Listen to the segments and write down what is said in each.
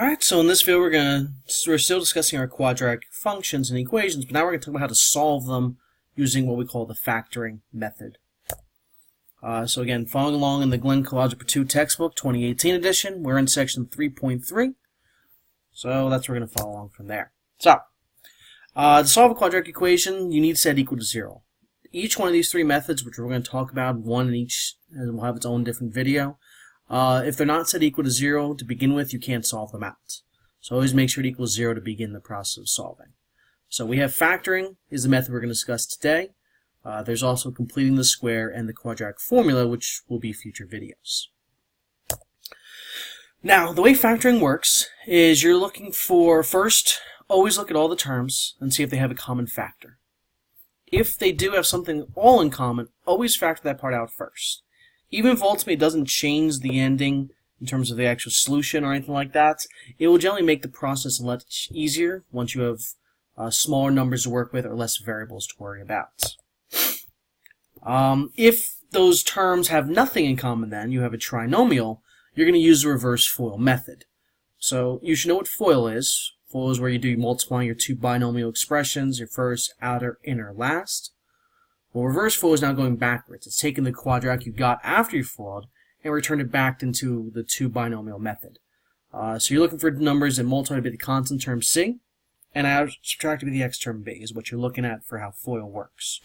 Alright, so in this video we're still discussing our quadratic functions and equations, but now we're going to talk about how to solve them using what we call the factoring method. So again, following along in the Glenn Algebra 2 textbook, 2018 edition, we're in section 3.3, so that's where we're going to follow along from there. So, to solve a quadratic equation, you need set equal to 0. Each one of these three methods, which we're going to talk about, one in each, and will have its own different video. If they're not set equal to 0 to begin with, you can't solve them out. So always make sure it equals 0 to begin the process of solving. So we have factoring is the method we're going to discuss today. There's also completing the square and the quadratic formula, which will be future videos. Now, the way factoring works is you're looking for, first, always look at all the terms and see if they have a common factor. If they do have something all in common, always factor that part out first. Even if ultimately it doesn't change the ending in terms of the actual solution or anything like that, it will generally make the process a lot easier once you have smaller numbers to work with or less variables to worry about. If those terms have nothing in common, then you have a trinomial, you're going to use the reverse FOIL method. So you should know what FOIL is. FOIL is where you do multiplying your two binomial expressions, your first, outer, inner, last. Well, reverse FOIL is now going backwards. It's taking the quadratic you got after you FOILed and returned it back into the two binomial method. So you're looking for numbers that multiply by the constant term c and subtracted by the x term b is what you're looking at for how FOIL works.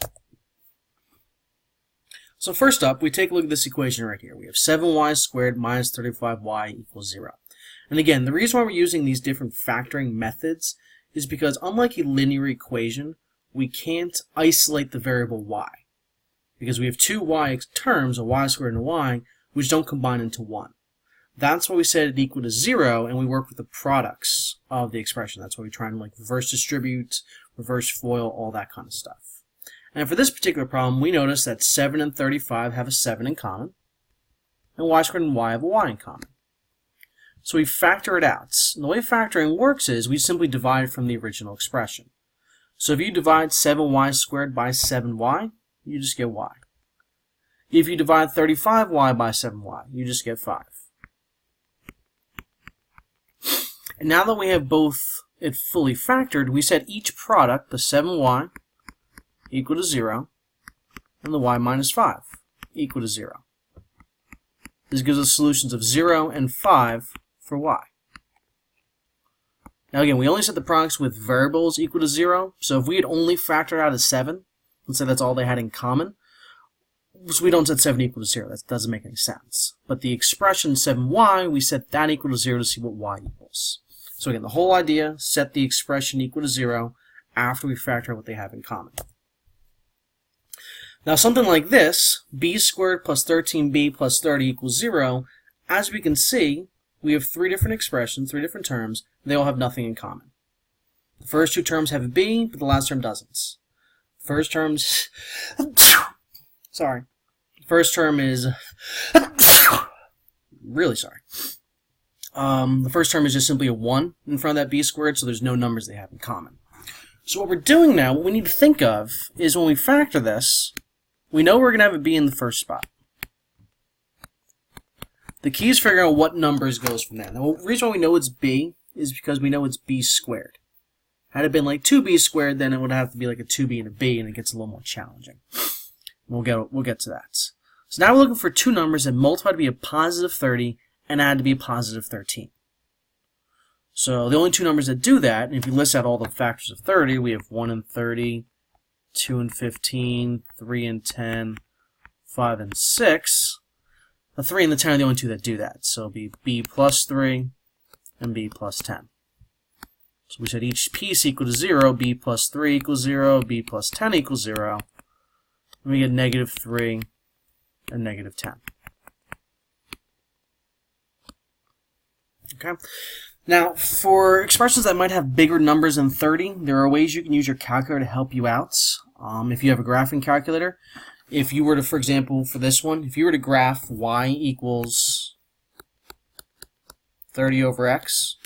So first up, we take a look at this equation right here. We have 7y squared minus 35y equals 0. And again, the reason why we're using these different factoring methods is because unlike a linear equation, we can't isolate the variable y, because we have two y terms, a y squared and a y, which don't combine into one. That's why we set it equal to 0, and we work with the products of the expression. That's why we try and reverse distribute, reverse FOIL, all that kind of stuff. And for this particular problem, we notice that 7 and 35 have a 7 in common, and y squared and y have a y in common. So we factor it out. And the way factoring works is we simply divide from the original expression. So if you divide 7y squared by 7y, you just get y. If you divide 35y by 7y, you just get 5. And now that we have both it fully factored, we set each product, the 7y equal to 0, and the y minus 5 equal to 0. This gives us solutions of 0 and 5 for y. Now again, we only set the products with variables equal to 0, so if we had only factored out a 7, let's say that's all they had in common, so we don't set 7 equal to 0. That doesn't make any sense. But the expression 7y, we set that equal to 0 to see what y equals. So again, the whole idea, set the expression equal to 0 after we factor out what they have in common. Now something like this, b squared plus 13b plus 30 equals 0, as we can see, we have three different expressions, three different terms. They all have nothing in common. The first two terms have a b, but the last term doesn't. The first term's sorry. The first term is really sorry. The first term is just simply a 1 in front of that b squared, so there's no numbers they have in common. So what we're doing now, what we need to think of is when we factor this, we know we're going to have a b in the first spot. The key is figuring out what numbers goes from there. Now, the reason why we know it's b is because we know it's b squared. Had it been like 2b squared, then it would have to be like a 2b and a b, and it gets a little more challenging. We'll get to that. So now we're looking for two numbers that multiply to be a positive 30 and add to be a positive 13. So the only two numbers that do that, and if you list out all the factors of 30, we have 1 and 30, 2 and 15, 3 and 10, 5 and 6. The 3 and the 10 are the only two that do that. So it'll be b plus 3 and b plus 10. So we said each piece equal to 0, b plus 3 equals 0, b plus 10 equals 0. And we get negative 3 and negative 10. Okay. Now, for expressions that might have bigger numbers than 30, there are ways you can use your calculator to help you out. If you have a graphing calculator, if you were to, for example, for this one, if you were to graph y equals 30 over x,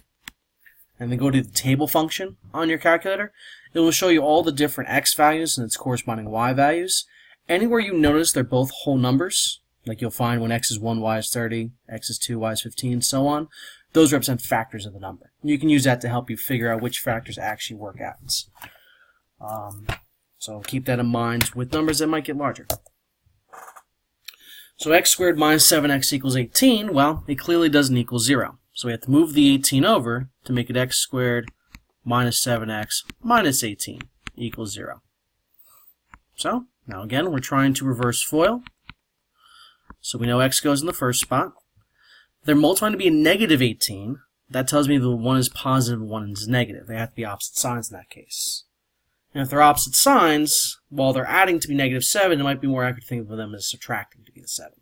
and then go to the table function on your calculator, it will show you all the different x values and its corresponding y values. Anywhere you notice they're both whole numbers, like you'll find when x is 1, y is 30, x is 2, y is 15, so on, those represent factors of the number. You can use that to help you figure out which factors actually work out. So keep that in mind with numbers that might get larger. So x squared minus 7x equals 18, well, it clearly doesn't equal 0. So we have to move the 18 over to make it x squared minus 7x minus 18 equals 0. So, now again, we're trying to reverse FOIL. So we know x goes in the first spot. They're multiplying to be a negative 18. That tells me that one is positive and one is negative. They have to be opposite signs in that case. And if they're opposite signs, while they're adding to be negative 7, it might be more accurate to think of them as subtracting to be the 7.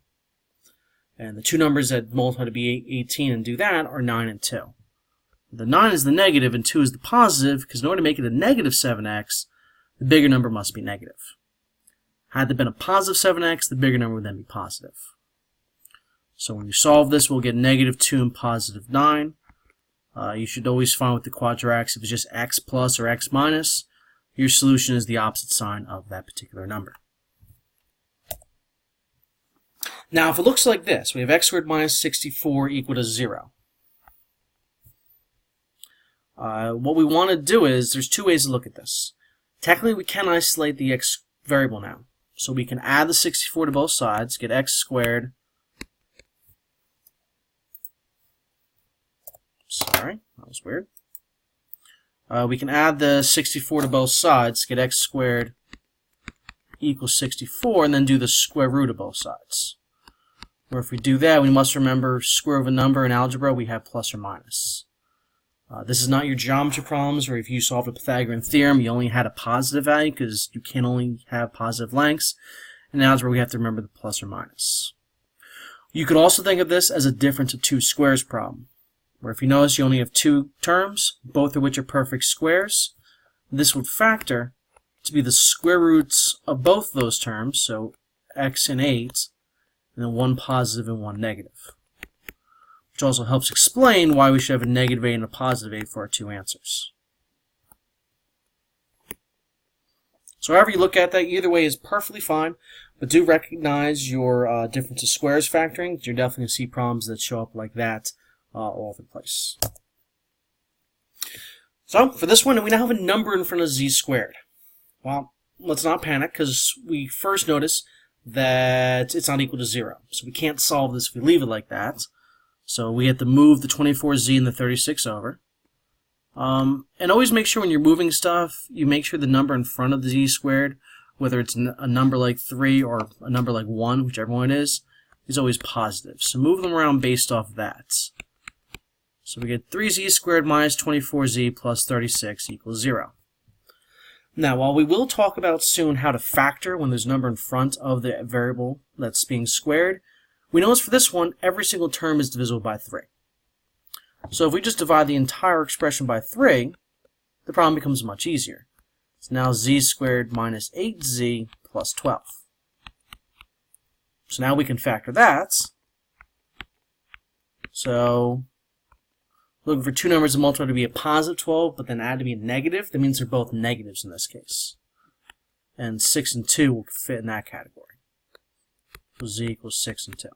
And the two numbers that multiply to be 18 and do that are 9 and 2. The 9 is the negative and 2 is the positive, because in order to make it a negative 7x, the bigger number must be negative. Had there been a positive 7x, the bigger number would then be positive. So when you solve this, we'll get negative 2 and positive 9. You should always find with the quadratics, if it's just x plus or x minus, your solution is the opposite sign of that particular number. Now, if it looks like this, we have x squared minus 64 equal to 0. What we want to do is, there's two ways to look at this. Technically, we can isolate the x variable now. So we can add the 64 to both sides, get x squared. Sorry, that was weird. We can add the 64 to both sides, get x squared equals 64, and then do the square root of both sides. Or if we do that, we must remember square of a number in algebra, we have plus or minus. This is not your geometry problems, where if you solved a Pythagorean theorem, you only had a positive value, because you can only have positive lengths. In algebra, we have to remember the plus or minus. You could also think of this as a difference of two squares problem, where if you notice you only have two terms, both of which are perfect squares, this would factor to be the square roots of both those terms, so x and 8, and then one positive and one negative. Which also helps explain why we should have a negative 8 and a positive 8 for our two answers. So however you look at that, either way is perfectly fine, but do recognize your difference of squares factoring. You're definitely going to see problems that show up like that all over the place. So for this one, we now have a number in front of z squared. Well, let's not panic, because we first notice that it's not equal to 0. So we can't solve this if we leave it like that. So we have to move the 24z and the 36 over. And always make sure when you're moving stuff, you make sure the number in front of the z squared, whether it's a number like 3 or a number like 1, whichever one it is always positive. So move them around based off that. So we get 3z squared minus 24z plus 36 equals 0. Now, while we will talk about soon how to factor when there's a number in front of the variable that's being squared, we notice for this one, every single term is divisible by 3. So if we just divide the entire expression by 3, the problem becomes much easier. It's now z squared minus 8z plus 12. So now we can factor that. So looking for two numbers that multiply to be a positive 12, but then add to be a negative, that means they're both negatives in this case. And 6 and 2 will fit in that category. So z equals 6 and 2.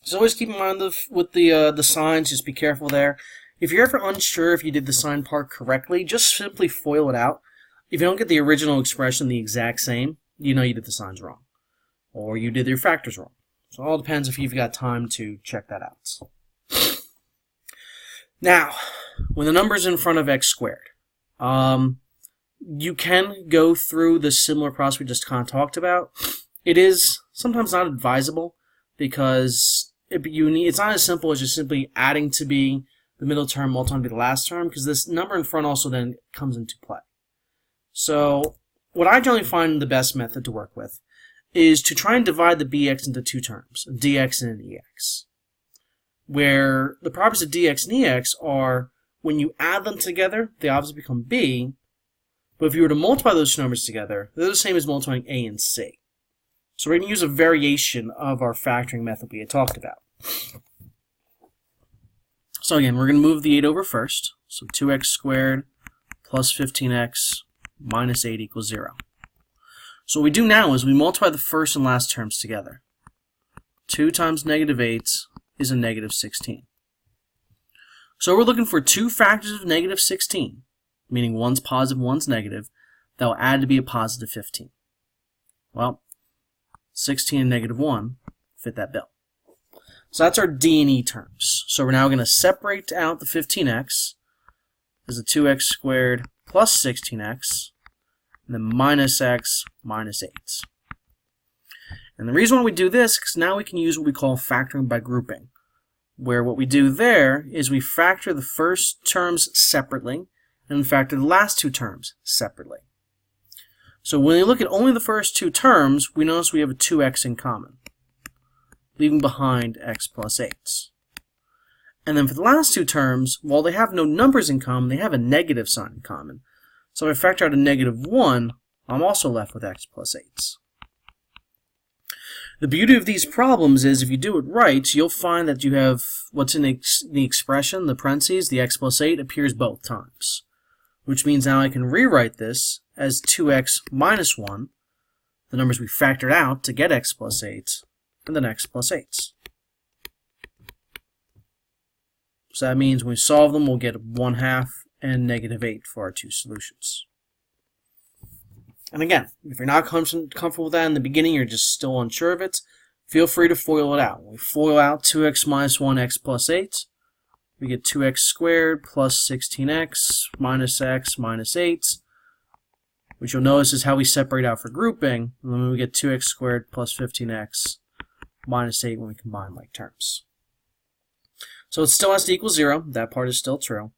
So always keep in mind with the signs, just be careful there. If you're ever unsure if you did the sign part correctly, just simply FOIL it out. If you don't get the original expression the exact same, you know you did the signs wrong. Or you did your factors wrong. So it all depends if you've got time to check that out. Now, when the number's in front of x squared, you can go through the similar process we just kind of talked about. It is sometimes not advisable because it's not as simple as just simply adding to be the middle term multiplying to be the last term, because this number in front also then comes into play. So what I generally find the best method to work with is to try and divide the bx into two terms, a dx and an ex, where the properties of dx and ex are when you add them together, they obviously become b, but if you were to multiply those two numbers together, they're the same as multiplying a and c. So we're going to use a variation of our factoring method we had talked about. So again, we're going to move the 8 over first. So 2x squared plus 15x minus 8 equals 0. So what we do now is we multiply the first and last terms together. 2 times negative 8 is a negative 16. So we're looking for two factors of negative 16, meaning one's positive, one's negative, that will add to be a positive 15. Well, 16 and negative 1 fit that bill. So that's our D and E terms. So we're now going to separate out the 15x as a 2x squared plus 16x, and then minus x minus 8. And the reason why we do this is because now we can use what we call factoring by grouping, where what we do there is we factor the first terms separately and factor the last two terms separately. So when you look at only the first two terms, we notice we have a 2x in common, leaving behind x plus 8. And then for the last two terms, while they have no numbers in common, they have a negative sign in common. So if I factor out a negative 1, I'm also left with x plus 8. The beauty of these problems is if you do it right, you'll find that you have what's in the expression, the parentheses, the x plus 8, appears both times. Which means now I can rewrite this as 2x minus 1, the numbers we factored out to get x plus 8, and then x plus 8. So that means when we solve them, we'll get 1/2 and negative 8 for our two solutions. And again, if you're not comfortable with that in the beginning, you're just still unsure of it, feel free to FOIL it out. When we FOIL out 2x minus 1, x plus 8, we get 2x squared plus 16x minus x minus 8, which you'll notice is how we separate out for grouping, and then we get 2x squared plus 15x minus 8 when we combine like terms. So it still has to equal 0. That part is still true.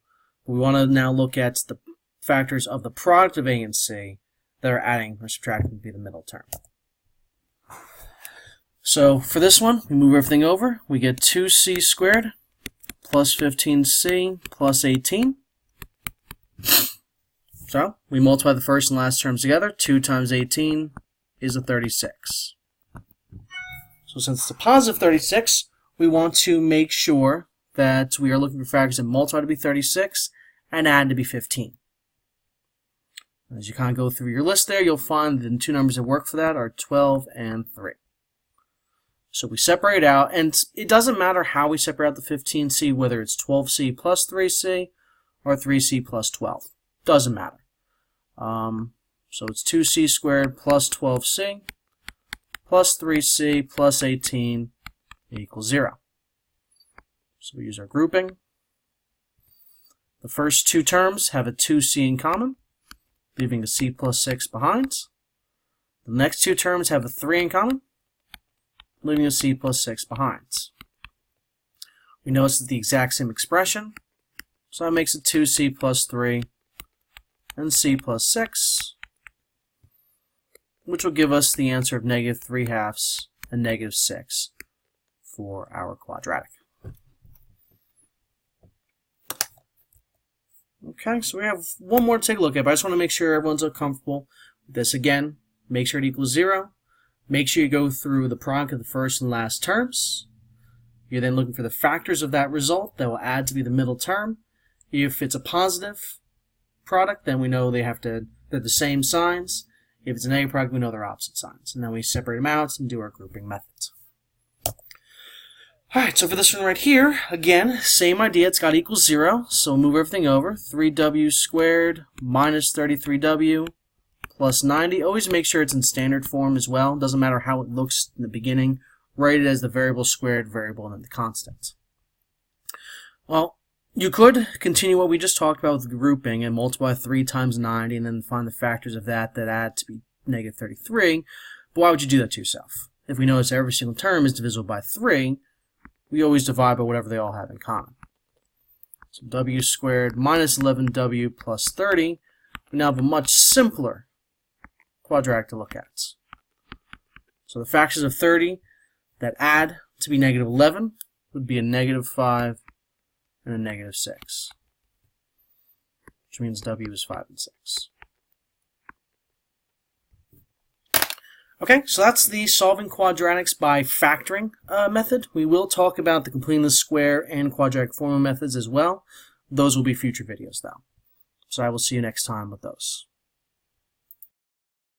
We want to now look at the factors of the product of A and C that are adding or subtracting to be the middle term. So for this one, we move everything over. We get 2c squared plus 15c plus 18. So we multiply the first and last terms together. 2 times 18 is a 36. So since it's a positive 36, we want to make sure that we are looking for factors that multiply to be 36 and add to be 15. As you kind of go through your list there, you'll find the two numbers that work for that are 12 and 3. So we separate out, and it doesn't matter how we separate out the 15c, whether it's 12c plus 3c or 3c plus 12. Doesn't matter. So it's 2c squared plus 12c plus 3c plus 18 equals 0. So we use our grouping. The first two terms have a 2c in common, leaving a c plus 6 behind. The next two terms have a 3 in common, leaving a c plus 6 behind. We notice it's the exact same expression, so that makes it 2c plus 3 and c plus 6, which will give us the answer of negative 3/2 and negative 6 for our quadratic. Okay, so we have one more to take a look at, but I just want to make sure everyone's comfortable with this. Again, make sure it equals 0. Make sure you go through the product of the first and last terms. You're then looking for the factors of that result that will add to be the middle term. If it's a positive product, then we know they're the same signs. If it's a negative product, we know they're opposite signs. And then we separate them out and do our grouping methods. Alright, so for this one right here, again, same idea, it's got to equal 0, so we'll move everything over. 3w squared minus 33w plus 90. Always make sure it's in standard form as well. Doesn't matter how it looks in the beginning. Write it as the variable squared variable and then the constant. Well, you could continue what we just talked about with grouping and multiply 3 times 90 and then find the factors of that add to be negative 33. But why would you do that to yourself? If we notice every single term is divisible by 3, we always divide by whatever they all have in common. So w squared minus 11w plus 30. We now have a much simpler quadratic to look at. So the factors of 30 that add to be negative 11 would be a negative 5 and a negative 6, which means w is 5 and 6. Okay, so that's the solving quadratics by factoring method. We will talk about the completing the square and quadratic formula methods as well. Those will be future videos though. So I will see you next time with those.